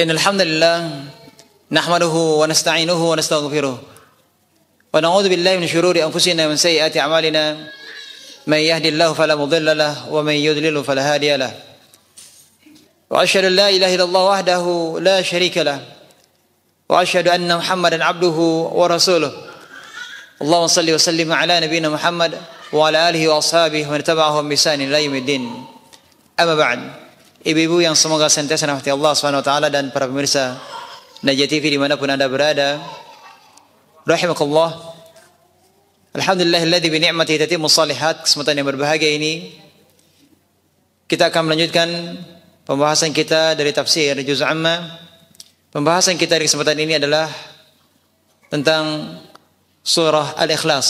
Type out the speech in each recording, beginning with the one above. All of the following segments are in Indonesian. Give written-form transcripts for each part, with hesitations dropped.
Innal hamdalillah nahmaduhu wa nasta'inuhu wa nastaghfiruh wa na'udzu billahi min shururi anfusina wa min sayyiati a'malina may yahdihillahu fala mudilla lahu wa may yudlil fala hadiya lahu wa asyhadu an la ilaha illallah wahdahu la syarika lahu wa asyhadu anna Muhammadan abduhu wa rasuluh. Allahumma shalli wa sallim ala nabiyyina Muhammad wa ala alihi wa ashabihi wa tabi'ahum bi ihsan ila yaumiddin. Amma ba'd. Ibu-ibu yang semoga senantiasa dirahmati Allah Subhanahu wa taala dan para pemirsa Najah TV dimanapun Anda berada, rahimakumullah. Alhamdulillahilladzi bi ni'matihi tatimmu shalihat. Kesempatan yang berbahagia ini kita akan melanjutkan pembahasan kita dari tafsir juz amma. Pembahasan kita di kesempatan ini adalah tentang surah Al-Ikhlas.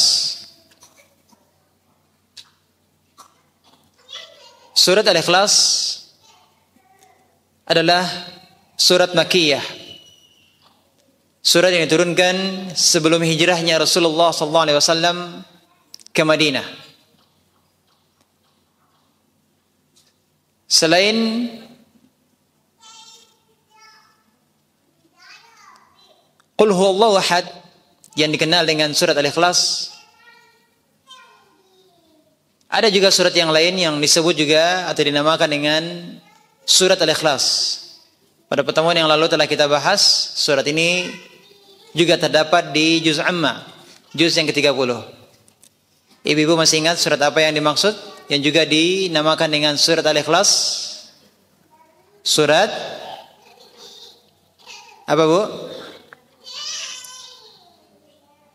Surat Al-Ikhlas adalah surat Makkiyah. Surat yang diturunkan sebelum hijrahnya Rasulullah SAW ke Madinah. Selain Qul huwallahu ahad yang dikenal dengan surat Al-Ikhlas, ada juga surat yang lain yang disebut juga atau dinamakan dengan surat Al-Ikhlas. Pada pertemuan yang lalu telah kita bahas, surat ini juga terdapat di juz amma, juz yang ke-30. Ibu-ibu masih ingat surat apa yang dimaksud? Yang juga dinamakan dengan surat Al-Ikhlas? Surat apa, Bu?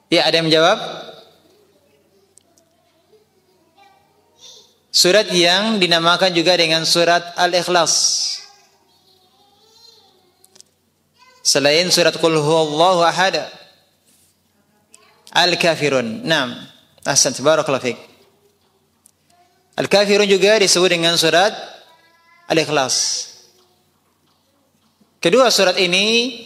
Ya, ada yang menjawab? Surat yang dinamakan juga dengan surat Al-Ikhlas. Selain surat Qul huwallahu ahad, Al-Kafirun. Naam, ahsan, barakallahu fiik. Al-Kafirun juga disebut dengan surat Al-Ikhlas. Kedua surat ini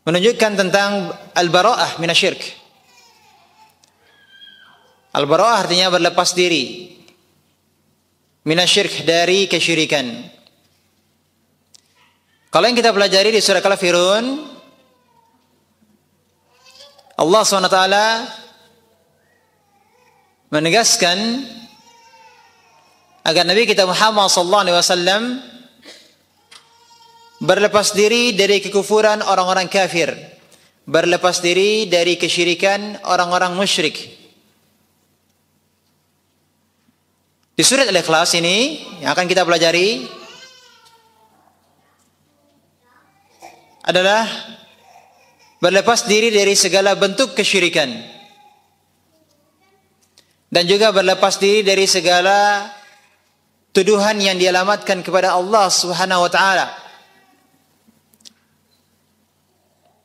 menunjukkan tentang al-bara'ah minasyirk. Al-bara'ah artinya berlepas diri minasyirk, dari kesyirikan. Kalau yang kita pelajari di surah Al-Kafirun, Allah SWT menegaskan agar Nabi kita Muhammad SAW berlepas diri dari kekufuran orang-orang kafir, berlepas diri dari kesyirikan orang-orang musyrik. Di surat Al-Ikhlas ini yang akan kita pelajari adalah berlepas diri dari segala bentuk kesyirikan dan juga berlepas diri dari segala tuduhan yang dialamatkan kepada Allah Subhanahu wa taala.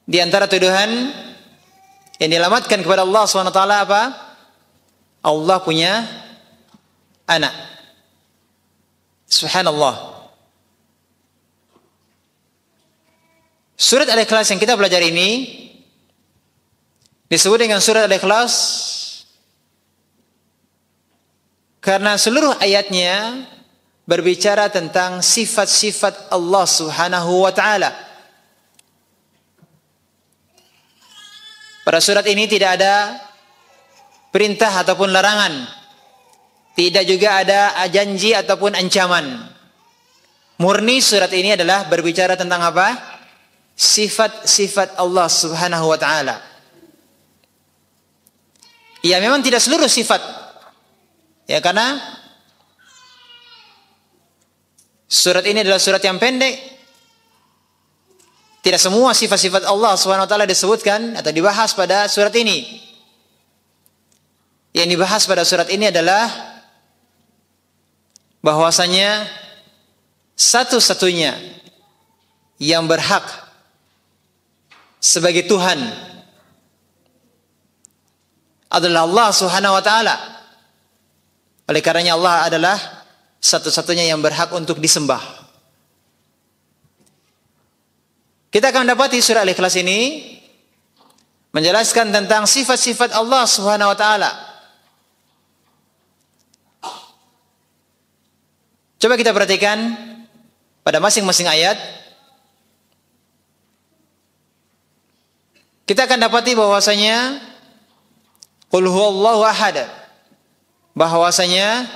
Di antara tuduhan yang dialamatkan kepada Allah Subhanahu wa taala apa? Allah punya anak. Subhanallah. Surat Al-Ikhlas yang kita pelajari ini disebut dengan surat Al-Ikhlas karena seluruh ayatnya berbicara tentang sifat-sifat Allah Subhanahu wa taala. Pada surat ini tidak ada perintah ataupun larangan. Tidak juga ada janji ataupun ancaman. Murni surat ini adalah berbicara tentang apa? Sifat-sifat Allah Subhanahu wa taala. Ya, memang tidak seluruh sifat. Ya, karena surat ini adalah surat yang pendek. Tidak semua sifat-sifat Allah Subhanahu wa taala disebutkan atau dibahas pada surat ini. Yang dibahas pada surat ini adalah bahwasanya satu-satunya yang berhak sebagai Tuhan adalah Allah Subhanahu wa taala. Oleh karenanya Allah adalah satu-satunya yang berhak untuk disembah. Kita akan mendapati surah Al-Ikhlas ini menjelaskan tentang sifat-sifat Allah Subhanahu wa taala. Coba kita perhatikan pada masing-masing ayat, kita akan dapati bahwasanya qul huwallahu ahad, bahwasanya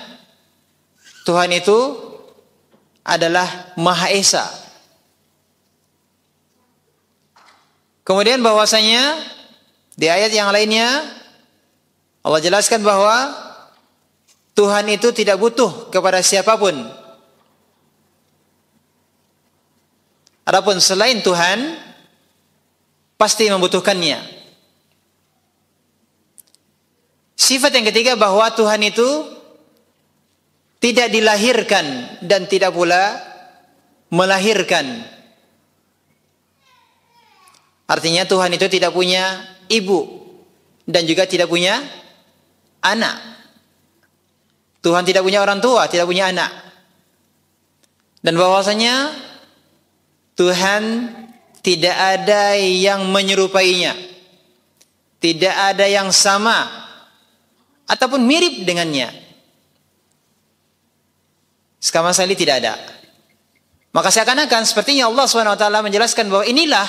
Tuhan itu adalah Maha Esa. Kemudian bahwasanya di ayat yang lainnya Allah jelaskan bahwa Tuhan itu tidak butuh kepada siapapun. Adapun selain Tuhan pasti membutuhkannya. Sifat yang ketiga bahwa Tuhan itu tidak dilahirkan dan tidak pula melahirkan. Artinya Tuhan itu tidak punya ibu dan juga tidak punya anak. Tuhan tidak punya orang tua, tidak punya anak. Dan bahwasanya Tuhan tidak ada yang menyerupainya. Tidak ada yang sama ataupun mirip dengannya. Sama sekali tidak ada. Maka seakan-akan sepertinya Allah SWT menjelaskan bahwa inilah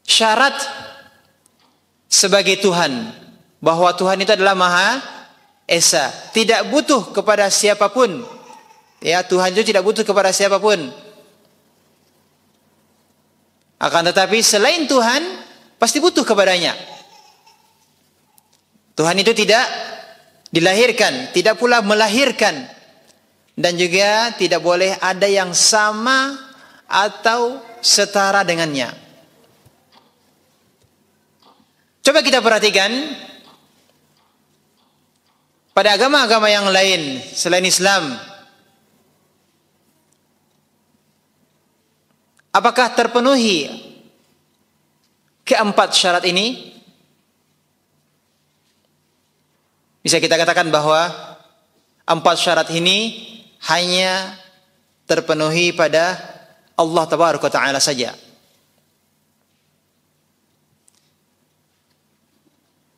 syarat sebagai Tuhan, bahwa Tuhan itu adalah Maha Esa, tidak butuh kepada siapapun. Ya, Tuhan itu tidak butuh kepada siapapun. Akan tetapi selain Tuhan pasti butuh kepadanya. Tuhan itu tidak dilahirkan, tidak pula melahirkan, dan juga tidak boleh ada yang sama atau setara dengannya. Coba kita perhatikan pada agama-agama yang lain selain Islam, apakah terpenuhi keempat syarat ini? Bisa kita katakan bahwa empat syarat ini hanya terpenuhi pada Allah Tabaraka wa Ta'ala saja.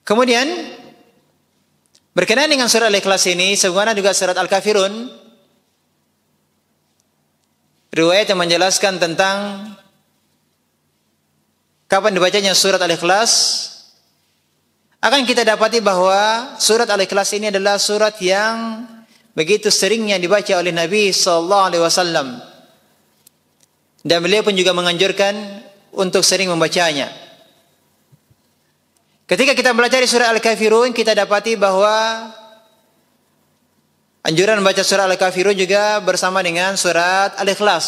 Kemudian berkenaan dengan surat Al-Ikhlas ini, sebagaimana juga surat Al-Kafirun, riwayat yang menjelaskan tentang kapan dibacanya surat Al-Ikhlas, akan kita dapati bahwa surat Al-Ikhlas ini adalah surat yang begitu seringnya dibaca oleh Nabi SAW, dan beliau pun juga menganjurkan untuk sering membacanya. Ketika kita belajar surah Al-Kafirun, kita dapati bahwa anjuran membaca surah Al-Kafirun juga bersama dengan surat Al-Ikhlas.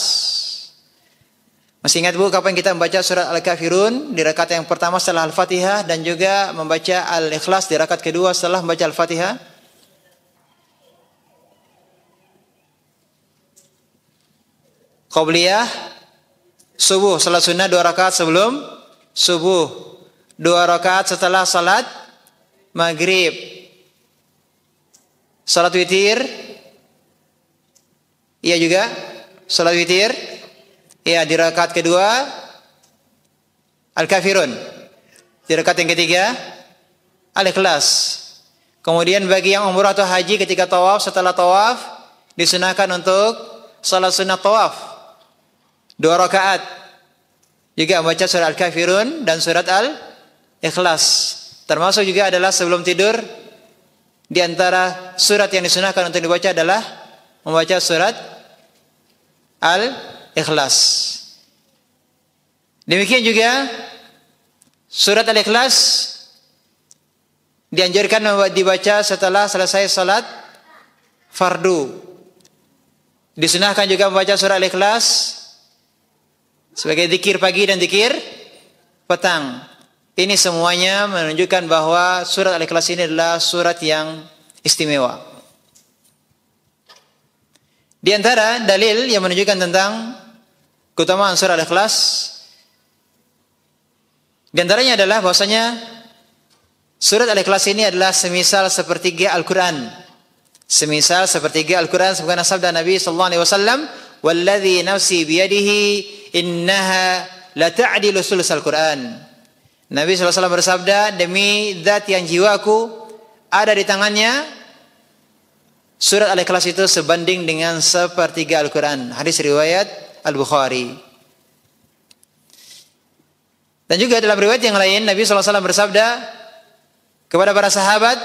Masih ingat Bu kapan kita membaca surat Al-Kafirun? Di rakaat yang pertama setelah Al-Fatihah, dan juga membaca Al-Ikhlas di rakaat kedua setelah membaca Al-Fatihah. Qabliyah subuh, salat sunnah 2 rakaat sebelum subuh, 2 rakaat setelah salat maghrib. Salat witir, iya juga salat witir, iya di rakaat kedua Al-Kafirun, di rakaat yang ketiga Al-Ikhlas. Kemudian bagi yang umrah atau haji ketika tawaf, setelah tawaf disunahkan untuk salat sunnah tawaf 2 rakaat, juga membaca surat Al-Kafirun dan surat Al-Ikhlas. Termasuk juga adalah sebelum tidur, di antara surat yang disunahkan untuk dibaca adalah membaca surat Al-Ikhlas. Demikian juga surat Al-Ikhlas dianjurkan dibaca setelah selesai salat fardu. Disunahkan juga membaca surat Al-Ikhlas sebagai zikir pagi dan zikir petang. Ini semuanya menunjukkan bahwa surat Al-Ikhlas ini adalah surat yang istimewa. Di antara dalil yang menunjukkan tentang keutamaan surat Al-Ikhlas, di antaranya adalah bahwasanya surat Al-Ikhlas ini adalah semisal sepertiga Al-Quran. Semisal sepertiga Al-Quran, sebagaimana sabda Nabi SAW, "Walladzi nafsi biyadihi innaha la ta'dilu sulusal Quran." Nabi SAW bersabda, demi zat yang jiwaku ada di tangannya, surat Al-Ikhlas itu sebanding dengan sepertiga Al-Quran. Hadis riwayat Al-Bukhari. Dan juga dalam riwayat yang lain Nabi SAW bersabda kepada para sahabat,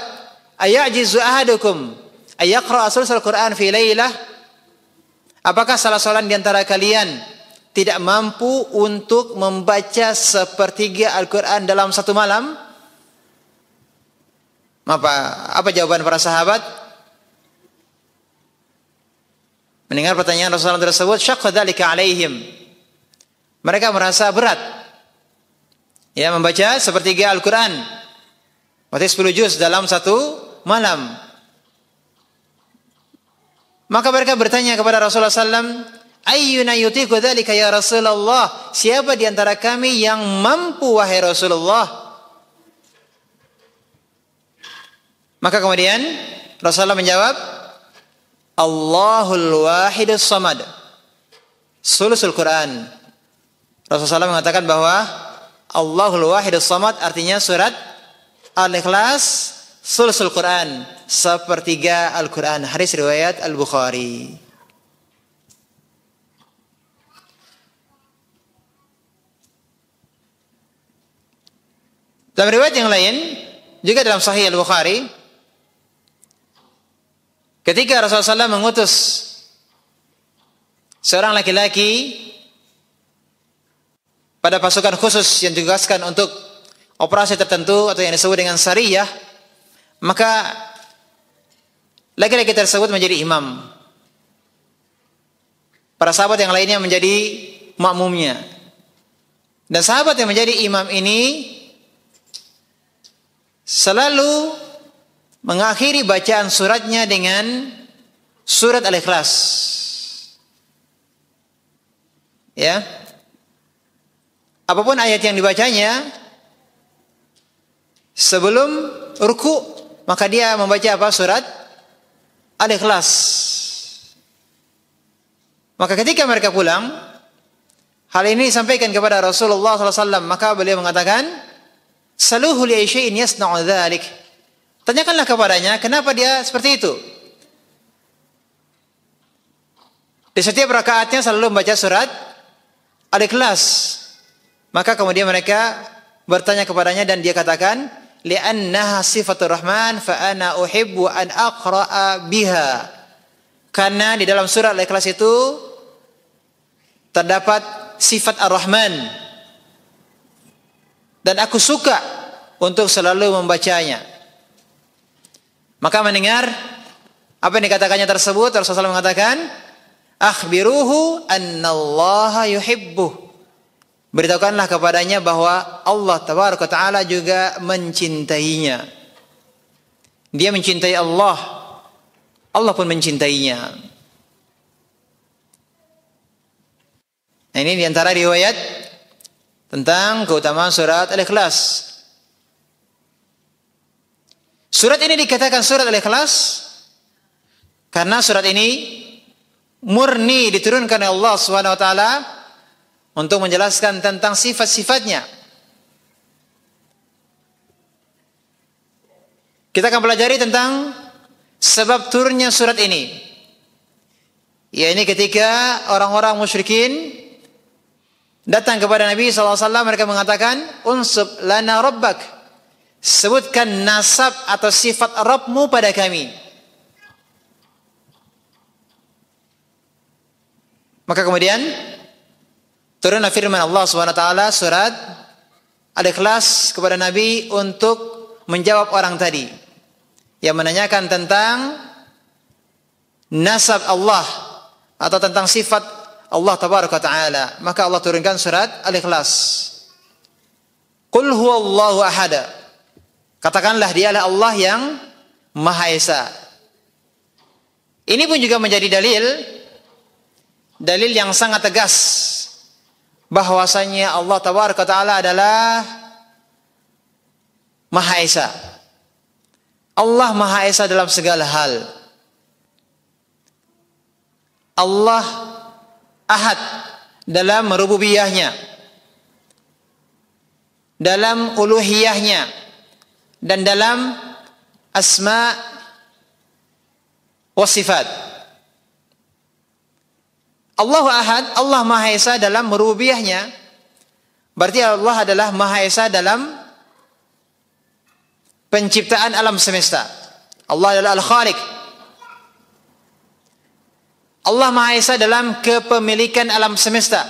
ayajizu ahadukum ayaqra sulsal Quran fi lailah. Apakah salah seorang di antara kalian tidak mampu untuk membaca sepertiga Al-Quran dalam satu malam? Apa jawaban para sahabat? Mendengar pertanyaan Rasulullah tersebut, syaqqa dzalika alaihim. Mereka merasa berat ya membaca sepertiga Al-Quran, berarti 10 juz dalam satu malam. Maka mereka bertanya kepada Rasulullah SAW, ayyuna yutiqu dzalika ya Rasulullah? Siapa di antara kami yang mampu wahai Rasulullah? Maka kemudian Rasulullah menjawab, Allahul Wahidus Samad, sulusul Quran. Rasulullah SAW mengatakan bahwa Allahul Wahidus Samad artinya surat Al-Ikhlas, sulusul Quran, sepertiga Al-Quran. Hadis riwayat Al-Bukhari. Dalam riwayat yang lain juga dalam Sahih Al-Bukhari, ketika Rasulullah SAW mengutus seorang laki-laki pada pasukan khusus yang ditugaskan untuk operasi tertentu atau yang disebut dengan sariyah, maka laki-laki tersebut menjadi imam. Para sahabat yang lainnya menjadi makmumnya. Dan sahabat yang menjadi imam ini selalu mengakhiri bacaan suratnya dengan surat Al-Ikhlas. Ya. Apapun ayat yang dibacanya, sebelum ruku maka dia membaca apa? Surat Al-Ikhlas. Maka ketika mereka pulang, hal ini disampaikan kepada Rasulullah SAW, maka beliau mengatakan, saluhu li syai'in yasna'u dzalik. Tanyakanlah kepadanya kenapa dia seperti itu. Di setiap rakaatnya selalu membaca surat Al-Ikhlas. Maka kemudian mereka bertanya kepadanya dan dia katakan, li'annaha sifatur rahman fa ana uhibbu an aqra'a biha. Karena di dalam surat Al-Ikhlas itu terdapat sifat Ar-Rahman dan aku suka untuk selalu membacanya. Maka mendengar apa yang dikatakannya tersebut, Rasulullah mengatakan, akhbiruhu annallaha yuhibbuh. Beritahukanlah kepadanya bahwa Allah Tabaraka Ta'ala juga mencintainya. Dia mencintai Allah, Allah pun mencintainya. Nah, ini diantara riwayat tentang keutamaan surat Al-Ikhlas. Surat ini dikatakan surat Al-Ikhlas karena surat ini murni diturunkan oleh Allah Subhanahu wa taala untuk menjelaskan tentang sifat-sifatnya. Kita akan pelajari tentang sebab turunnya surat ini. Ya, ini ketika orang-orang musyrikin datang kepada Nabi SAW, mereka mengatakan, unsub lana rabbak, sebutkan nasab atau sifat Rabbmu pada kami. Maka kemudian turunlah firman Allah SWT surat Al-Ikhlas kepada Nabi untuk menjawab orang tadi yang menanyakan tentang nasab Allah atau tentang sifat Allah Tabaraka Ta'ala. Maka Allah turunkan surat Al-Ikhlas. Qul huwallahu ahad. Katakanlah dialah Allah yang Maha Esa. Ini pun juga menjadi dalil yang sangat tegas bahwasanya Allah Tabaraka Ta'ala adalah Maha Esa. Allah Maha Esa dalam segala hal. Allah Ahad dalam rububiyahnya, dalam uluhiyahnya, dan dalam asma wasifat. Allahu Ahad, Allah Maha Esa dalam rububiyahnya. Berarti Allah adalah Maha Esa dalam penciptaan alam semesta. Allah adalah Al-Khaliq. Allah Maha Esa dalam kepemilikan alam semesta.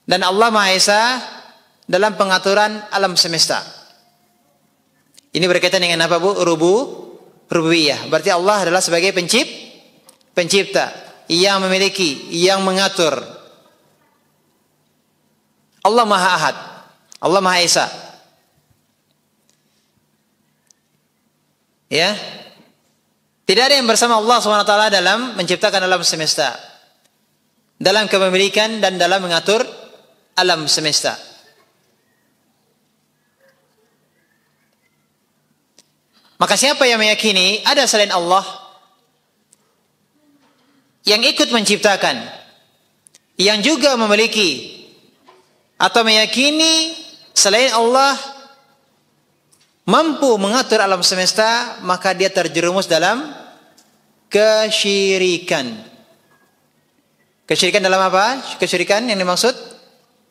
Dan Allah Maha Esa dalam pengaturan alam semesta. Ini berkaitan dengan apa, Bu? Rububiyah. Berarti Allah adalah sebagai pencipta, yang memiliki, yang mengatur. Allah Maha Ahad, Allah Maha Esa. Ya. Tidak ada yang bersama Allah SWT dalam menciptakan alam semesta, dalam kepemilikan dan dalam mengatur alam semesta. Maka siapa yang meyakini ada selain Allah yang ikut menciptakan, yang juga memiliki atau meyakini selain Allah mampu mengatur alam semesta, maka dia terjerumus dalam kesyirikan. Kesyirikan dalam apa? Kesyirikan yang dimaksud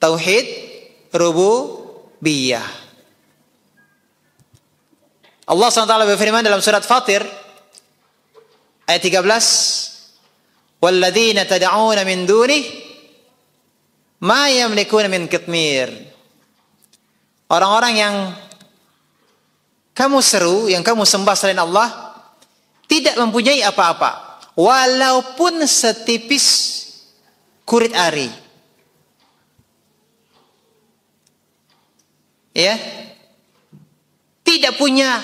tauhid rububiyah. Allah SWT berfirman dalam surat Fatir ayat 13, walladzina tad'una min dunih ma yamlikuna min qitmir. Orang-orang yang kamu seru, yang kamu sembah selain Allah, tidak mempunyai apa-apa, walaupun setipis kurit ari. Ya, tidak punya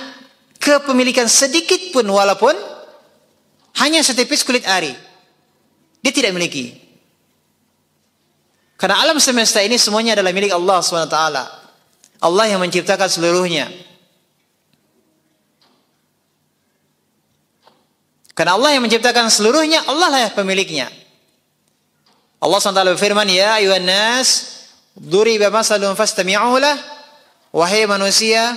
kepemilikan sedikit pun, walaupun hanya setipis kulit ari, dia tidak miliki. Karena alam semesta ini semuanya adalah milik Allah SWT. Allah yang menciptakan seluruhnya. Karena Allah yang menciptakan seluruhnya, Allah lah pemiliknya. Allah SWT berfirman, ya ayuhan nas, duriba masalun fastami'u lah. Wahai manusia,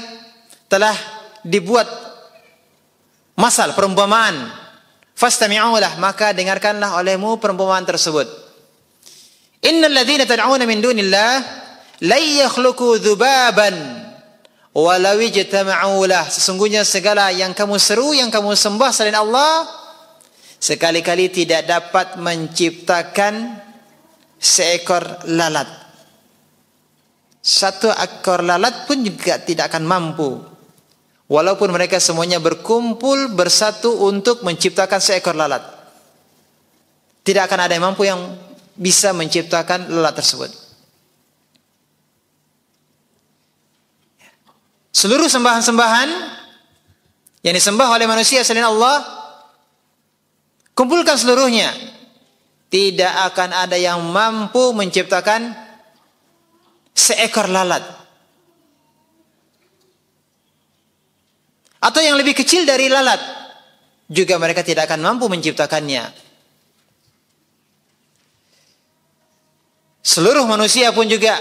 telah dibuat masal, perumpamaan. Fastami'u lah, maka dengarkanlah olehmu perumpamaan tersebut. Innal ladzina tad'una min dunillah la yakhluqu dzubaban walau ijtama'u lah. Sesungguhnya segala yang kamu seru, yang kamu sembah selain Allah, sekali-kali tidak dapat menciptakan seekor lalat. Satu ekor lalat pun juga tidak akan mampu, walaupun mereka semuanya berkumpul bersatu untuk menciptakan seekor lalat. Tidak akan ada yang mampu yang bisa menciptakan lalat tersebut. Seluruh sembahan-sembahan yang disembah oleh manusia selain Allah, kumpulkan seluruhnya, tidak akan ada yang mampu menciptakan seekor lalat. Atau yang lebih kecil dari lalat, juga mereka tidak akan mampu menciptakannya. Seluruh manusia pun juga,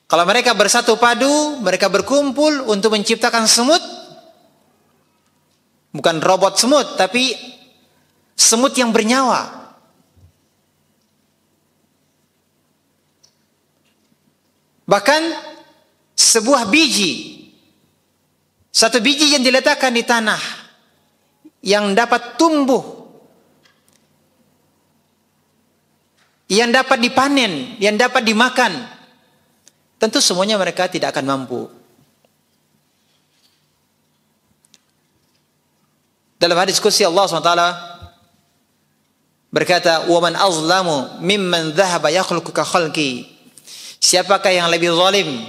kalau mereka bersatu padu, mereka berkumpul untuk menciptakan semut, bukan robot semut, tapi semut yang bernyawa. Bahkan sebuah biji, satu biji yang diletakkan di tanah, yang dapat tumbuh, yang dapat dipanen, yang dapat dimakan, tentu semuanya mereka tidak akan mampu. Dalam hadis qudsi Allah SWT berkata, "Wa man azlamu mimman dhahaba yakhluqu ka khalqi." Siapakah yang lebih zalim?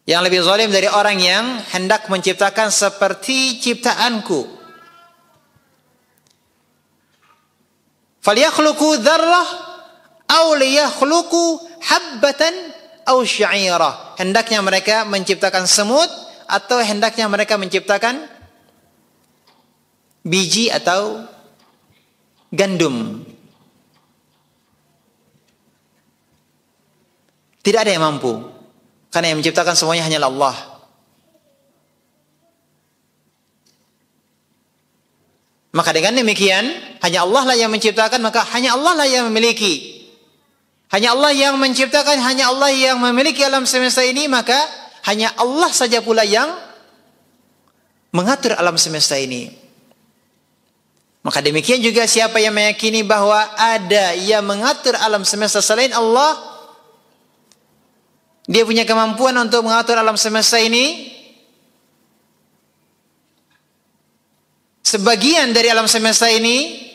Yang lebih zalim dari orang yang hendak menciptakan seperti ciptaanku. Falyakhluqu dzarrah aw liyakhluqu habbatan aw sya'irah. Hendaknya mereka menciptakan semut, atau hendaknya mereka menciptakan biji atau gandum. Tidak ada yang mampu, karena yang menciptakan semuanya hanyalah Allah. Maka dengan demikian, hanya Allah lah yang menciptakan, maka hanya Allah lah yang memiliki. Hanya Allah yang menciptakan, hanya Allah yang memiliki alam semesta ini, maka hanya Allah saja pula yang mengatur alam semesta ini. Maka demikian juga siapa yang meyakini bahwa ada yang mengatur alam semesta selain Allah, dia punya kemampuan untuk mengatur alam semesta ini, sebagian dari alam semesta ini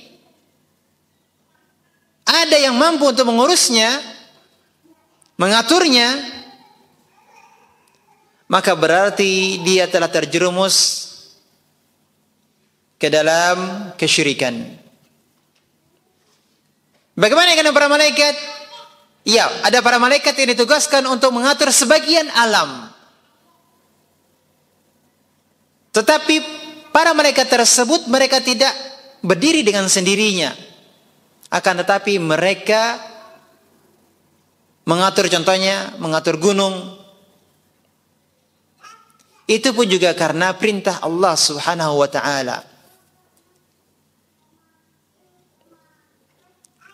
ada yang mampu untuk mengurusnya, mengaturnya, maka berarti dia telah terjerumus ke dalam kesyirikan. Bagaimana dengan para malaikat? Ya, ada para malaikat yang ditugaskan untuk mengatur sebagian alam. Tetapi para malaikat tersebut mereka tidak berdiri dengan sendirinya. Akan tetapi mereka mengatur, contohnya mengatur gunung. Itu pun juga karena perintah Allah Subhanahu wa taala.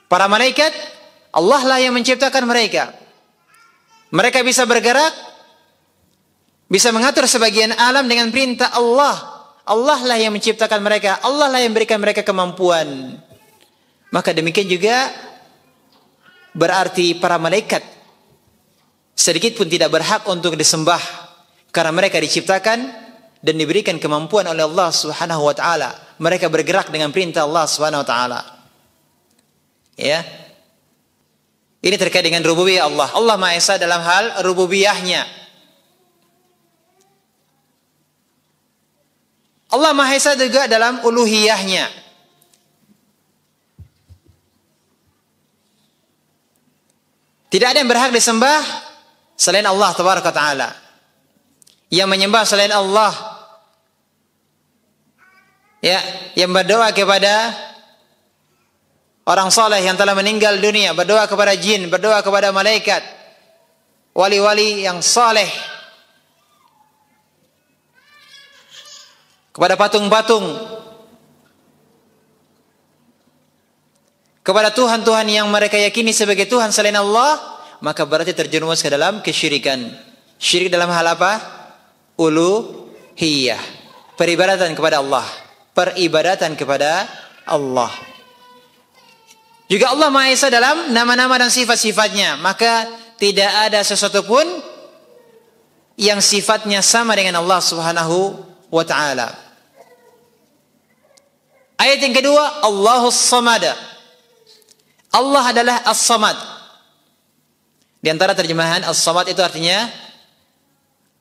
Para malaikat, Allah lah yang menciptakan mereka. Mereka bisa bergerak, bisa mengatur sebagian alam dengan perintah Allah. Allah lah yang menciptakan mereka. Allah lah yang memberikan mereka kemampuan. Maka demikian juga berarti para malaikat sedikit pun tidak berhak untuk disembah, karena mereka diciptakan dan diberikan kemampuan oleh Allah Subhanahu wa taala. Mereka bergerak dengan perintah Allah Subhanahu wa taala. Ya. Ini terkait dengan rububiyah Allah. Allah Maha Esa dalam hal rububiyahnya. Allah Maha Esa juga dalam uluhiyahnya. Tidak ada yang berhak disembah selain Allah Tabaraka Ta'ala. Yang menyembah selain Allah, ya, yang berdoa kepada orang saleh yang telah meninggal dunia, berdoa kepada jin, berdoa kepada malaikat, wali-wali yang saleh, kepada patung-patung, kepada Tuhan-Tuhan yang mereka yakini sebagai Tuhan selain Allah, maka berarti terjerumus ke dalam kesyirikan. Syirik dalam hal apa? Uluhiyah. Peribadatan kepada Allah. Peribadatan kepada Allah. Juga Allah Maha Esa dalam nama-nama dan sifat-sifatnya. Maka tidak ada sesuatu pun yang sifatnya sama dengan Allah Subhanahu wa ta'ala. Ayat yang kedua, Allahus Samad. Allah adalah As-Samad. Di antara terjemahan As-Samad itu artinya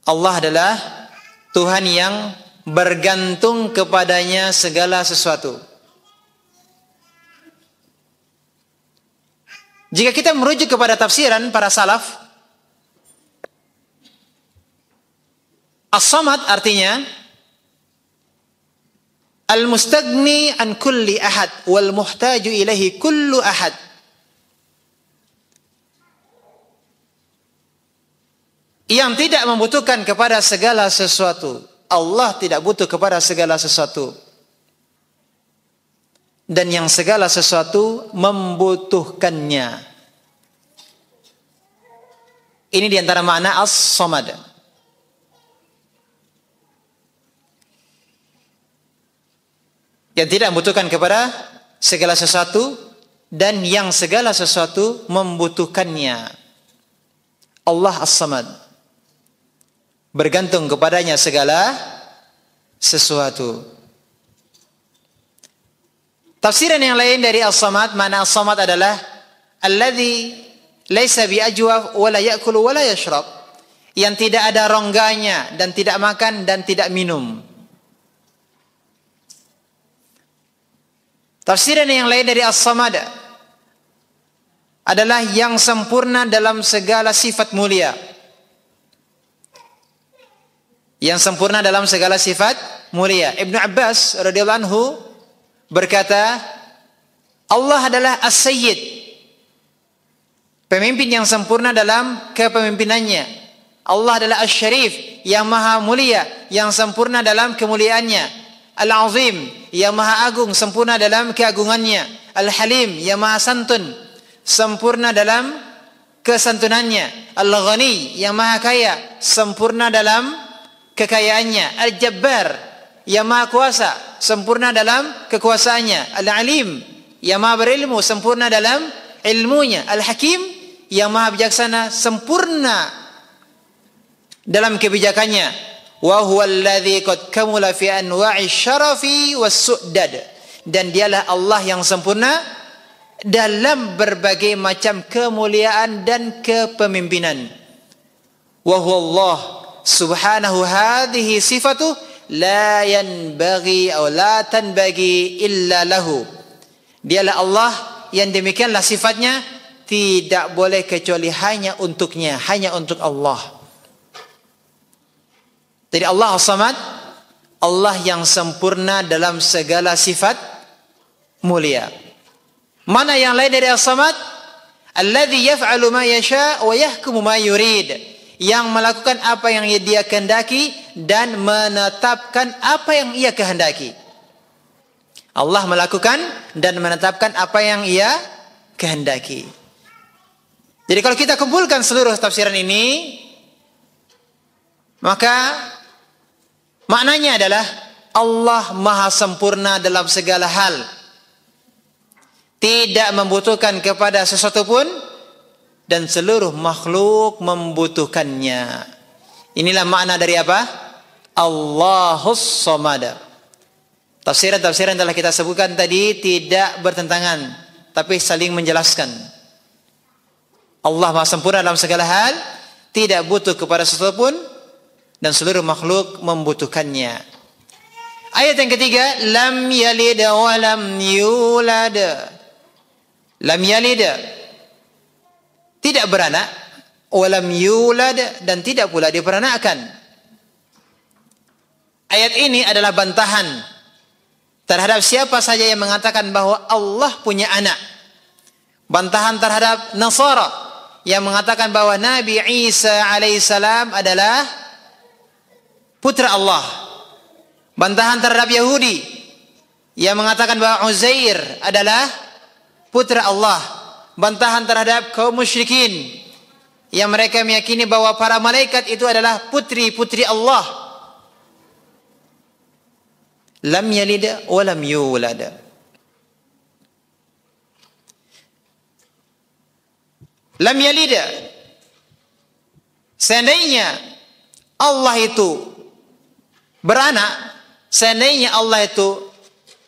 Allah adalah Tuhan yang bergantung kepadanya segala sesuatu. Jika kita merujuk kepada tafsiran para salaf, As-Samad artinya Al-mustagni an kulli ahad wal muhtaju ilaihi kullu ahad. Yang tidak membutuhkan kepada segala sesuatu. Allah tidak butuh kepada segala sesuatu. Dan yang segala sesuatu membutuhkannya. Ini diantara makna As-Samad. Yang tidak membutuhkan kepada segala sesuatu dan yang segala sesuatu membutuhkannya. Allah As-Samad. Bergantung kepadanya segala sesuatu. Tafsiran yang lain dari As-Samad, makna As-Samad adalah alladzi laisa biajwaf wala ya'kulu wala yashrab. Yang tidak ada rongganya dan tidak makan dan tidak minum. Tafsiran yang lain dari As-Samad adalah yang sempurna dalam segala sifat mulia. Yang sempurna dalam segala sifat mulia. Ibnu Abbas radhiyallahu anhu berkata, Allah adalah As-Sayyid, pemimpin yang sempurna dalam kepemimpinannya. Allah adalah Asy-Syarif, yang maha mulia, yang sempurna dalam kemuliaannya. Al-Azim, yang maha agung, sempurna dalam keagungannya. Al-Halim, yang maha santun, sempurna dalam kesantunannya. Al-Ghani, yang maha kaya, sempurna dalam kekayaannya. Al-Jabbar, yang maha kuasa, sempurna dalam kekuasaannya. Al-Alim, yang maha berilmu, sempurna dalam ilmunya. Al-Hakim, yang maha bijaksana, sempurna dalam kebijakannya. Wa huwa alladhi qad kamula fi anwa'i syarafi was-su'dad. Dan dialah Allah yang sempurna dalam berbagai macam kemuliaan dan kepemimpinan. Wa huwa Allah subhanahu hadhihi sifatu la yanbaghi aw la tanbaghi illa lahu. Dialah Allah yang demikianlah sifatnya, tidak boleh kecuali hanya untuknya, hanya untuk Allah. Jadi Allah As-Samad, Allah yang sempurna dalam segala sifat mulia. Mana yang lain dari As-Samad? Alladzi yaf'alu ma yasha' wa yahkumu ma yurid. Yang melakukan apa yang dia kehendaki dan menetapkan apa yang ia kehendaki. Allah melakukan dan menetapkan apa yang ia kehendaki. Jadi kalau kita kumpulkan seluruh tafsiran ini, maka maknanya adalah Allah maha sempurna dalam segala hal. Tidak membutuhkan kepada sesuatu pun, dan seluruh makhluk membutuhkannya. Inilah makna dari apa? Allahus Samad. Tafsiran-tafsiran yang telah kita sebutkan tadi tidak bertentangan, tapi saling menjelaskan. Allah maha sempurna dalam segala hal, tidak butuh kepada sesuatu pun, dan seluruh makhluk membutuhkannya. Ayat yang ketiga, lam yalid wa lam yulad. Lam yalid, tidak beranak, wa lam yulad, dan tidak pula diperanakkan. Ayat ini adalah bantahan terhadap siapa saja yang mengatakan bahwa Allah punya anak. Bantahan terhadap Nasara yang mengatakan bahwa Nabi Isa alaihissalam adalah putra Allah. Bantahan terhadap Yahudi yang mengatakan bahwa Uzair adalah putra Allah. Bantahan terhadap kaum musyrikin yang mereka meyakini bahwa para malaikat itu adalah putri-putri Allah. Lam yalid wa lam yulad. Lam yalid, seandainya Allah itu beranak, seandainya Allah itu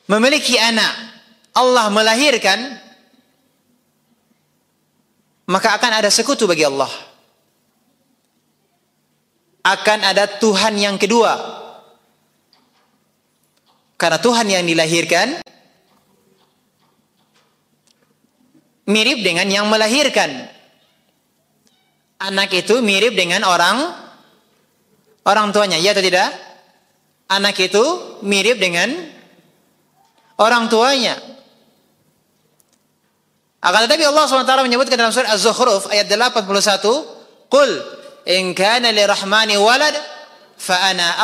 memiliki anak, Allah melahirkan, maka akan ada sekutu bagi Allah. Akan ada Tuhan yang kedua. Karena Tuhan yang dilahirkan mirip dengan yang melahirkan. Anak itu mirip dengan orang tuanya, ya atau tidak? Anak itu mirip dengan orang tuanya. Akan tetapi Allah SWT menyebutkan dalam surah Az-Zukhruf ayat 81, "Qul in kana lirahmani walad fa ana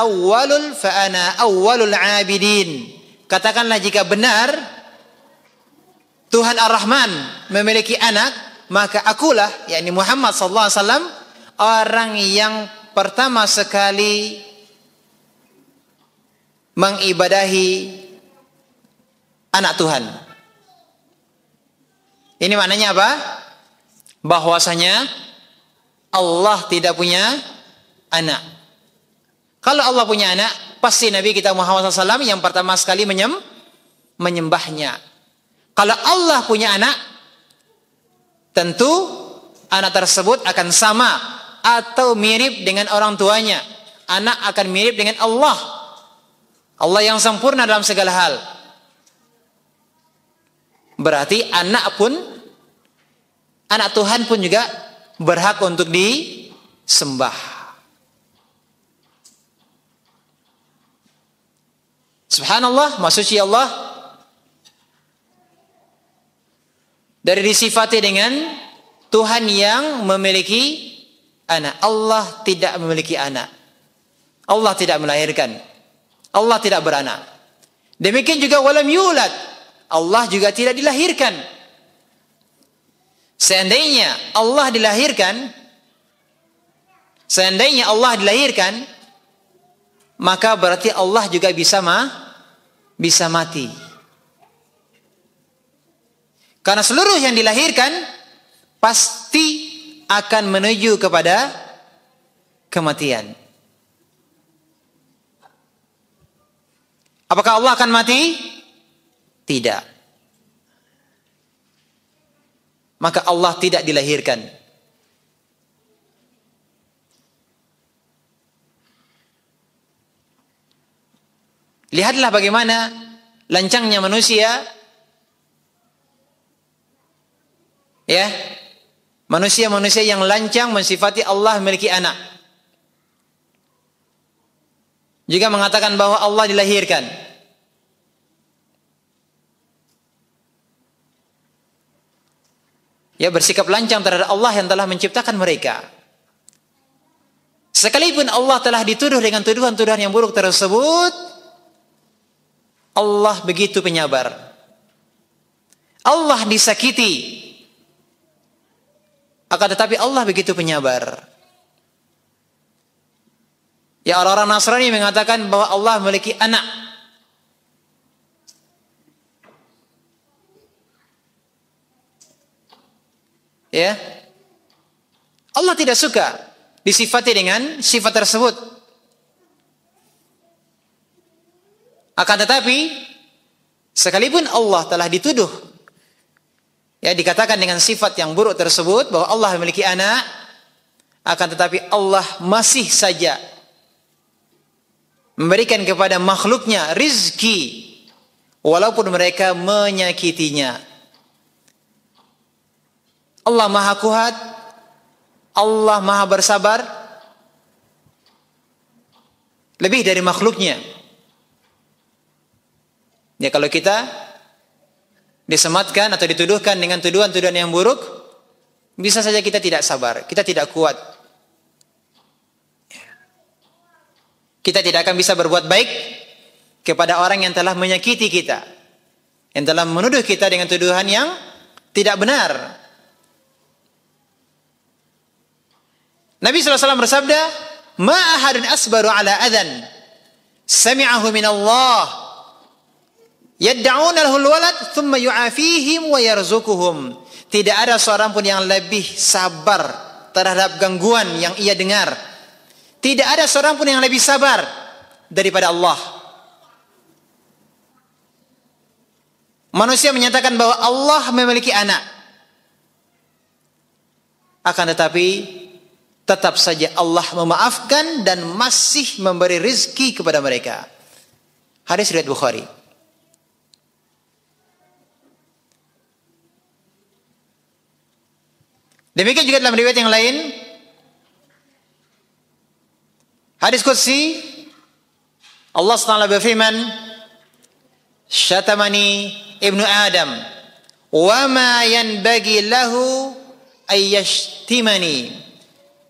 awwalul 'abidin." Katakanlah jika benar Tuhan Ar-Rahman memiliki anak, maka akulah, yakni Muhammad sallallahu alaihi wasallam, orang yang pertama sekali mengibadahi anak Tuhan. Ini maknanya apa? Bahwasanya Allah tidak punya anak. Kalau Allah punya anak, pasti Nabi kita Muhammad SAW yang pertama sekali menyembahnya. Kalau Allah punya anak, tentu anak tersebut akan sama atau mirip dengan orang tuanya. Anak akan mirip dengan Allah. Allah yang sempurna dalam segala hal. Berarti anak Tuhan pun juga berhak untuk disembah. Subhanallah, maha suci Allah dari disifati dengan Tuhan yang memiliki anak. Allah tidak memiliki anak. Allah tidak melahirkan. Allah tidak beranak. Demikian juga walam yulad, Allah juga tidak dilahirkan. Seandainya Allah dilahirkan, maka berarti Allah juga bisa mati. Karena seluruh yang dilahirkan pasti akan menuju kepada kematian. Apakah Allah akan mati? Tidak. Maka Allah tidak dilahirkan. Lihatlah bagaimana lancangnya manusia, ya, manusia-manusia yang lancang mensifati Allah memiliki anak, juga mengatakan bahwa Allah dilahirkan. Ya, bersikap lancang terhadap Allah yang telah menciptakan mereka. Sekalipun Allah telah dituduh dengan tuduhan-tuduhan yang buruk tersebut, Allah begitu penyabar. Allah disakiti, akan tetapi Allah begitu penyabar. Ya, orang-orang Nasrani mengatakan bahwa Allah memiliki anak. Ya, Allah tidak suka disifati dengan sifat tersebut. Akan tetapi, sekalipun Allah telah dituduh, ya, dikatakan dengan sifat yang buruk tersebut bahwa Allah memiliki anak, akan tetapi Allah masih saja memberikan kepada makhluknya rizki walaupun mereka menyakitinya. Allah Maha Kuat, Allah Maha bersabar lebih dari makhluknya. Ya, kalau kita disematkan atau dituduhkan dengan tuduhan-tuduhan yang buruk, bisa saja kita tidak sabar, kita tidak kuat. Kita tidak akan bisa berbuat baik kepada orang yang telah menyakiti kita, yang telah menuduh kita dengan tuduhan yang tidak benar. Nabi SAW bersabda, "Ma ahadun asbaru ala adhan sami'ahu min Allah yad'una lahul walad thumma yu'afihim wa yarzuquhum." Tidak ada seorang pun yang lebih sabar terhadap gangguan yang ia dengar. Tidak ada seorang pun yang lebih sabar daripada Allah. Manusia menyatakan bahwa Allah memiliki anak, akan tetapi tetap saja Allah memaafkan dan masih memberi rizki kepada mereka. Hadis riwayat Bukhari. Demikian juga dalam riwayat yang lain, hadis qudsi, Allah SWT berfirman, "Syatamani ibnu Adam, wa ma yanbaghi lahu ayyashtimani."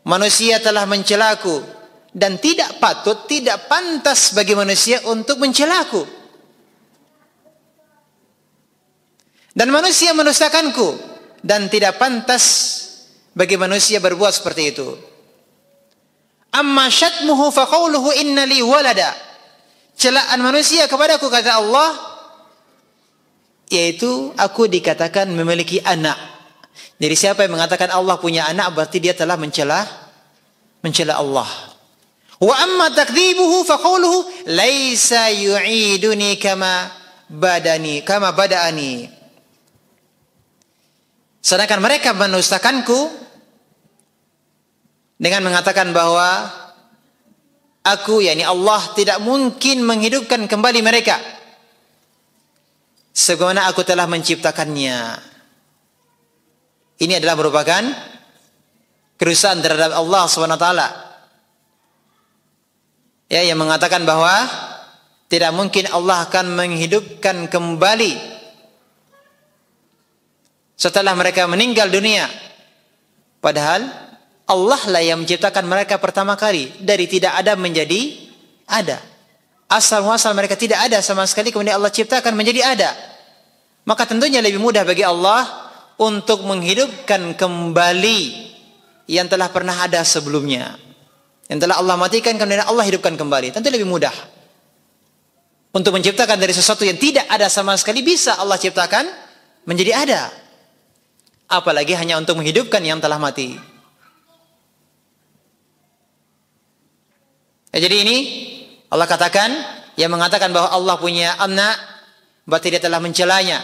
Manusia telah mencelaku dan tidak patut, tidak pantas bagi manusia untuk mencelaku. Dan manusia mendustakanku dan tidak pantas bagi manusia berbuat seperti itu. Amma syatmuhu faqauluhu inna li walada. Celaan manusia kepadaku, kata Allah, yaitu aku dikatakan memiliki anak. Jadi siapa yang mengatakan Allah punya anak berarti dia telah mencela Allah. Wa amma takdzibuhu faqauluhu laisa yu'iduni kama bada'ani. Sedangkan mereka mendustakanku dengan mengatakan bahwa aku, yakni Allah, tidak mungkin menghidupkan kembali mereka sebagaimana aku telah menciptakannya. Ini adalah merupakan kerusakan terhadap Allah SWT. Ya, yang mengatakan bahwa tidak mungkin Allah akan menghidupkan kembali setelah mereka meninggal dunia. Padahal Allah lah yang menciptakan mereka pertama kali dari tidak ada menjadi ada. asal muasal mereka tidak ada sama sekali, kemudian Allah ciptakan menjadi ada, maka tentunya lebih mudah bagi Allah untuk menghidupkan kembali yang telah pernah ada sebelumnya, yang telah Allah matikan kemudian Allah hidupkan kembali. Tentu lebih mudah untuk menciptakan dari sesuatu yang tidak ada sama sekali, bisa Allah ciptakan menjadi ada, apalagi hanya untuk menghidupkan yang telah mati. Jadi ini Allah katakan, yang mengatakan bahwa Allah punya anak, berarti dia telah mencelanya.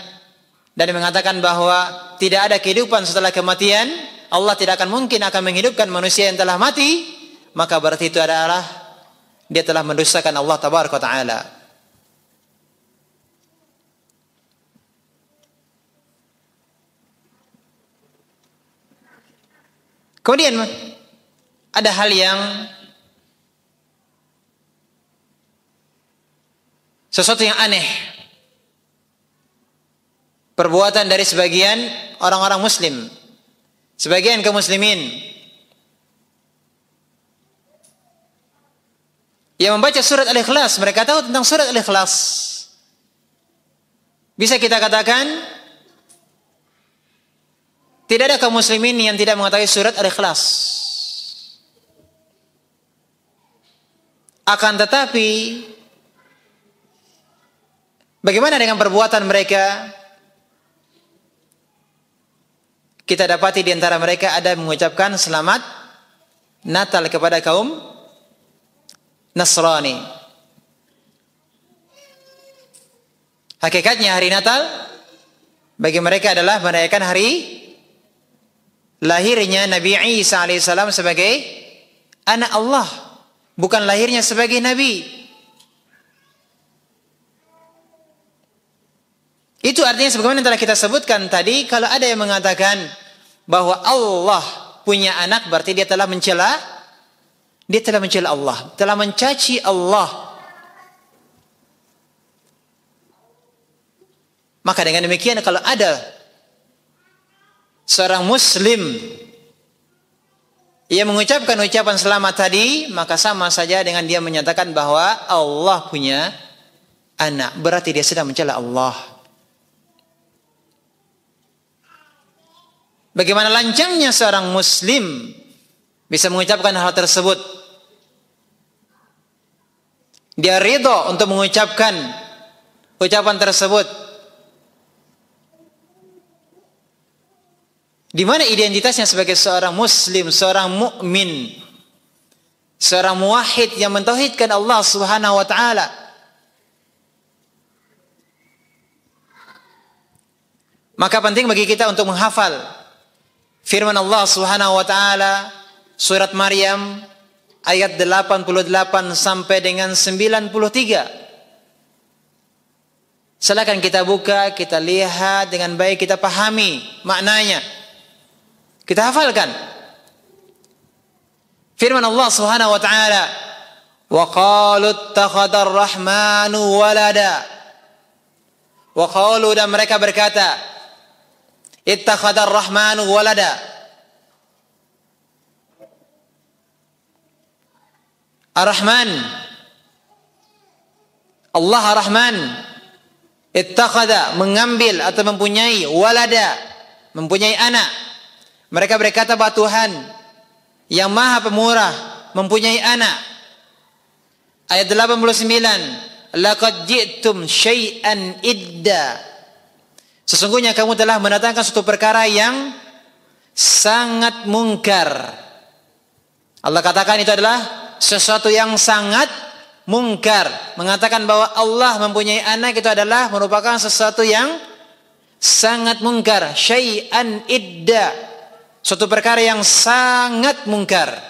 Dan mengatakan bahwa tidak ada kehidupan setelah kematian, Allah tidak akan mungkin akan menghidupkan manusia yang telah mati, maka berarti itu adalah dia telah mendustakan Allah Tabaraka wa Ta'ala. Kemudian ada hal yang sesuatu yang aneh, perbuatan dari sebagian orang-orang muslim, sebagian kaum muslimin yang membaca surat Al-Ikhlas. Mereka tahu tentang surat Al-Ikhlas. Bisa kita katakan tidak ada kaum muslimin yang tidak mengetahui surat Al-Ikhlas. Akan tetapi bagaimana dengan perbuatan mereka? Kita dapati di antara mereka ada mengucapkan selamat Natal kepada kaum Nasrani. Hakikatnya hari Natal bagi mereka adalah merayakan hari lahirnya Nabi Isa alaihissalam sebagai anak Allah, bukan lahirnya sebagai Nabi. Itu artinya sebagaimana yang telah kita sebutkan tadi, kalau ada yang mengatakan bahwa Allah punya anak, berarti dia telah mencela Allah, telah mencaci Allah. Maka dengan demikian, kalau ada seorang muslim yang mengucapkan ucapan selamat tadi, maka sama saja dengan dia menyatakan bahwa Allah punya anak, berarti dia sedang mencela Allah. Bagaimana lancangnya seorang muslim bisa mengucapkan hal tersebut. Dia ridha untuk mengucapkan ucapan tersebut. Di mana identitasnya sebagai seorang muslim, seorang mukmin, seorang muwahhid yang mentauhidkan Allah Subhanahu wa taala. Maka penting bagi kita untuk menghafal firman Allah Subhanahu wa taala surat Maryam ayat 88 sampai dengan 93. Silakan kita buka, kita lihat dengan baik, kita pahami maknanya. Kita hafalkan. Firman Allah Subhanahu wa taala, "Wa qalu ittakhadar rahmanu walada." Wa qalu, dan mereka berkata, ittakhadar rahmanu walada. Ar-Rahman, Allah Ar-Rahman, ittakhadha, mengambil atau mempunyai, walada, mempunyai anak. Mereka berkata bahwa Tuhan yang Maha Pemurah mempunyai anak. Ayat 89, laqad ji'tum syai'an idda. Sesungguhnya kamu telah mendatangkan suatu perkara yang sangat mungkar. Allah katakan itu adalah sesuatu yang sangat mungkar. Mengatakan bahwa Allah mempunyai anak itu adalah merupakan sesuatu yang sangat mungkar. Syai'an idda, suatu perkara yang sangat mungkar.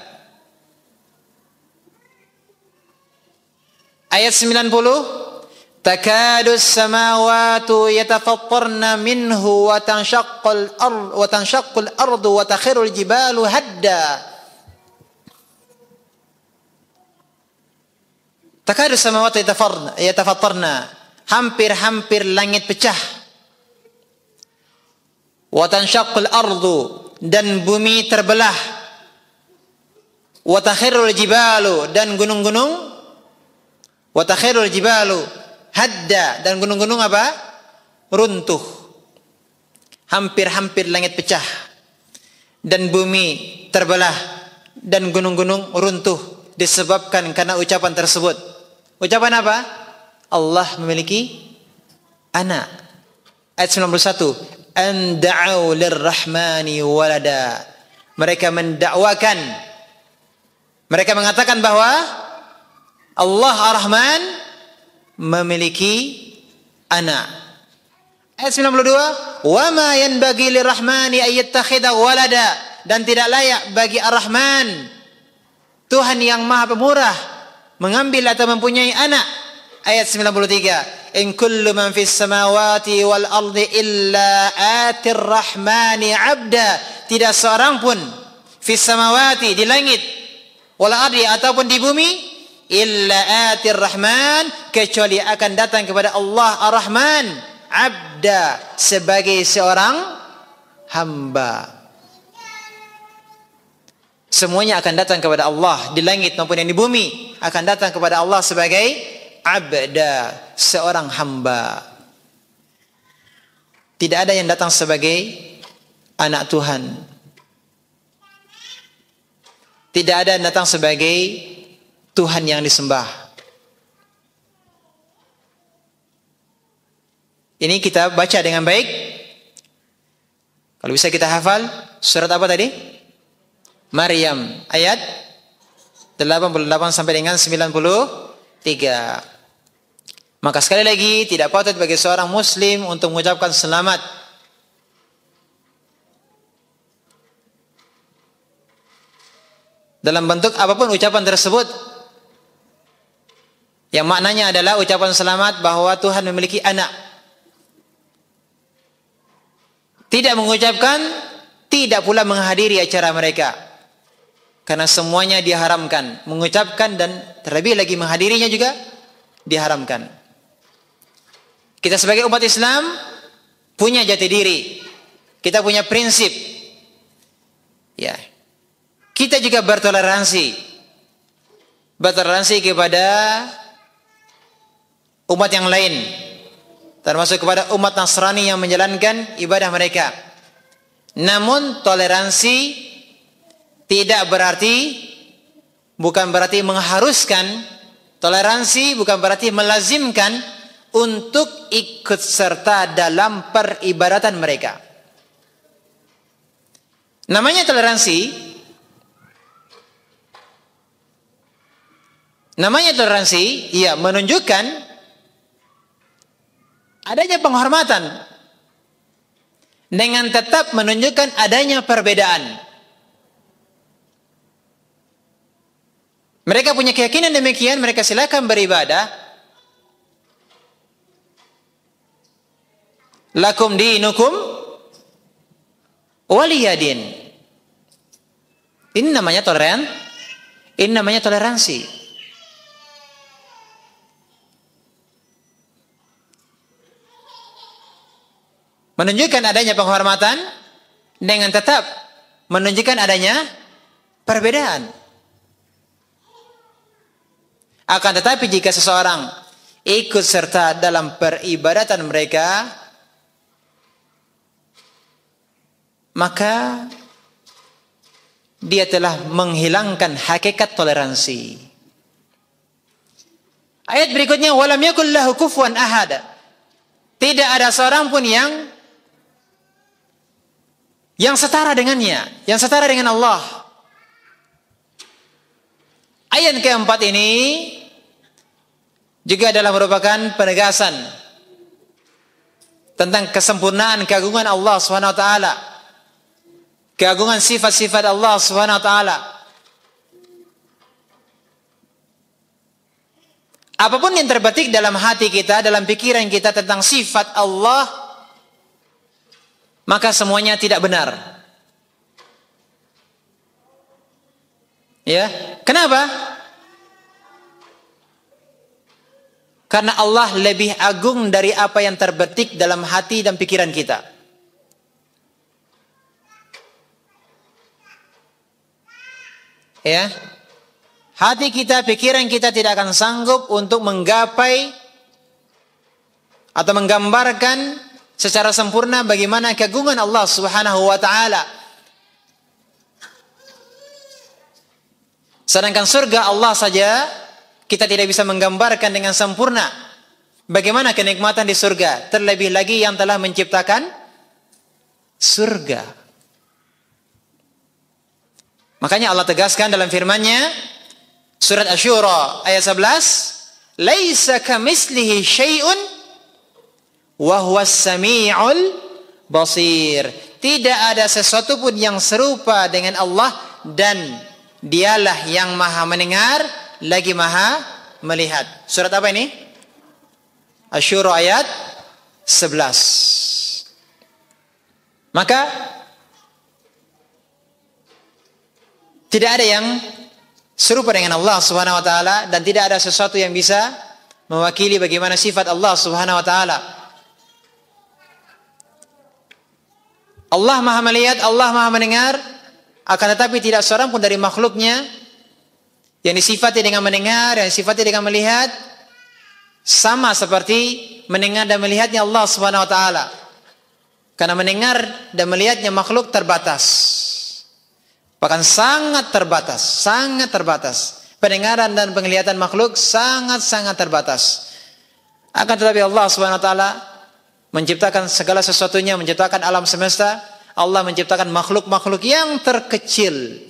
Ayat 90, takadu samawatu yatafattarna minhu wa tanshaqqul ardu wa takhirul jibalu hadda. Takadu samawatu yatafattarna, hampir-hampir langit pecah. Wa tanshaqqul ardu, dan bumi terbelah. Wa takhirul jibalu, dan gunung-gunung Wa takhirul jibalu hadda, dan gunung-gunung apa? Runtuh. Hampir-hampir langit pecah. Dan bumi terbelah dan gunung-gunung runtuh disebabkan karena ucapan tersebut. Ucapan apa? Allah memiliki anak. Ayat 91. An da'u lirrahmani walada. Mereka mendakwakan, mereka mengatakan bahwa Allah Ar-Rahman memiliki anak. Ayat 92. Wa ma yanbaghi lirrahmani ayyattakhidha walada, dan tidak layak bagi Ar-Rahman, Tuhan yang Maha Pemurah, mengambil atau mempunyai anak. Ayat 93. In kullu man fis samawati wal ardi illa atir rahmani abda. Tidak seorang pun fis samawati, di langit, wal ardi ataupun di bumi, illa atir rahman, kecuali akan datang kepada Allah Ar-Rahman abda, sebagai seorang hamba. Semuanya akan datang kepada Allah, di langit maupun yang di bumi, akan datang kepada Allah sebagai abda, seorang hamba. Tidak ada yang datang sebagai anak Tuhan. Tidak ada yang datang sebagai Tuhan yang disembah. Ini kita baca dengan baik. Kalau bisa kita hafal. Surat apa tadi? Maryam, ayat 88 sampai dengan 93. Maka sekali lagi, tidak patut bagi seorang muslim untuk mengucapkan selamat dalam bentuk apapun ucapan tersebut, yang maknanya adalah ucapan selamat bahwa Tuhan memiliki anak. Tidak mengucapkan, tidak pula menghadiri acara mereka, karena semuanya diharamkan. Mengucapkan dan terlebih lagi menghadirinya juga diharamkan. Kita sebagai umat Islam punya jati diri. Kita punya prinsip. Ya. Kita juga bertoleransi. Bertoleransi kepada umat yang lain, termasuk kepada umat Nasrani yang menjalankan ibadah mereka. Namun toleransi tidak berarti, bukan berarti mengharuskan. Toleransi bukan berarti melazimkan untuk ikut serta dalam peribadatan mereka. Namanya toleransi, ya, menunjukkan adanya penghormatan dengan tetap menunjukkan adanya perbedaan. Mereka punya keyakinan demikian, mereka silakan beribadah. Lakum dinukum waliyadin. Ini namanya toleransi. Menunjukkan adanya penghormatan dengan tetap menunjukkan adanya perbedaan. Akan tetapi jika seseorang ikut serta dalam peribadatan mereka, maka dia telah menghilangkan hakikat toleransi. Ayat berikutnya, walam yakul lahu kufuwan ahad. Tidak ada seorang pun yang setara dengannya, yang setara dengan Allah. Ayat keempat ini juga adalah merupakan penegasan tentang kesempurnaan keagungan Allah Subhanahu wa taala. Keagungan sifat-sifat Allah Subhanahu wa taala. Apapun yang terbetik dalam hati kita, dalam pikiran kita tentang sifat Allah, maka semuanya tidak benar. Ya, kenapa? Karena Allah lebih agung dari apa yang terbetik dalam hati dan pikiran kita. Ya, hati kita, pikiran kita tidak akan sanggup untuk menggapai atau menggambarkan secara sempurna bagaimana keagungan Allah Subhanahu wa taala. Sedangkan surga Allah saja kita tidak bisa menggambarkan dengan sempurna bagaimana kenikmatan di surga, terlebih lagi yang telah menciptakan surga. Makanya Allah tegaskan dalam firman-Nya surat Asy-Syura ayat 11, "Laisa kamitslihi syai'un wa huwas samiul basir." Tidak ada sesuatu pun yang serupa dengan Allah dan Dialah yang Maha mendengar lagi Maha melihat. Surat apa ini? Asy-Syura ayat 11. Maka tidak ada yang serupa dengan Allah Subhanahu wa taala dan tidak ada sesuatu yang bisa mewakili bagaimana sifat Allah Subhanahu wa taala. Allah Maha melihat, Allah Maha mendengar, akan tetapi tidak seorang pun dari makhluknya yang disifati dengan mendengar, yang disifati dengan melihat sama seperti mendengar dan melihatnya Allah Subhanahu wa taala. Karena mendengar dan melihatnya makhluk terbatas. Bahkan sangat terbatas, sangat terbatas. Pendengaran dan penglihatan makhluk sangat-sangat terbatas. Akan tetapi Allah Subhanahu wa taala menciptakan segala sesuatunya, menciptakan alam semesta. Allah menciptakan makhluk-makhluk yang terkecil.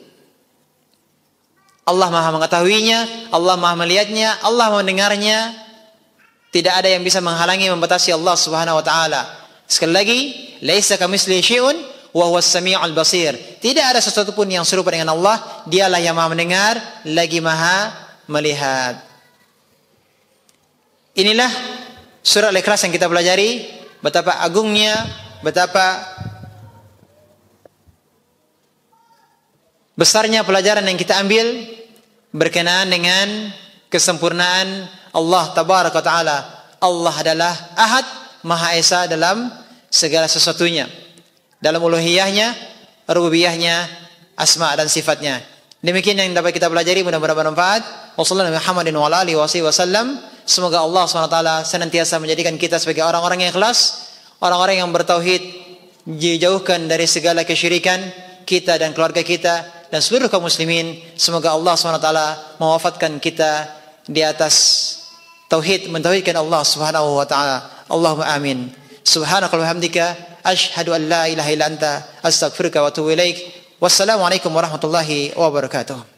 Allah Maha mengetahuinya, Allah Maha melihatnya, Allah mendengarnya. Tidak ada yang bisa menghalangi, membatasi Allah Subhanahu wa taala. Sekali lagi, laisa kamitslihi syai'un wa huwas samiul basir. Tidak ada sesuatu pun yang serupa dengan Allah. Dialah yang Maha mendengar lagi Maha melihat. Inilah surah Al-Ikhlas yang kita pelajari, betapa agungnya, betapa besarnya pelajaran yang kita ambil berkenaan dengan kesempurnaan Allah Tabaraka Ta'ala. Allah adalah Ahad, Maha Esa dalam segala sesuatunya. Dalam uluhiyahnya, rububiyahnya, asma dan sifatnya. Demikian yang dapat kita pelajari, mudah-mudahan bermanfaat. Wassallallahu Muhammadin wa ala alihi wasallam. Semoga Allah SWT senantiasa menjadikan kita sebagai orang-orang yang ikhlas, orang-orang yang bertauhid, dijauhkan dari segala kesyirikan, kita dan keluarga kita dan seluruh kaum muslimin. Semoga Allah SWT mewafatkan kita di atas tauhid, mentauhidkan Allah Subhanahu wa taala. Allahumma amin. Subhanaka wa bihamdika asyhadu an la ilaha illa anta astaghfiruka wa atubu ilaik. Wassalamualaikum warahmatullahi wabarakatuh.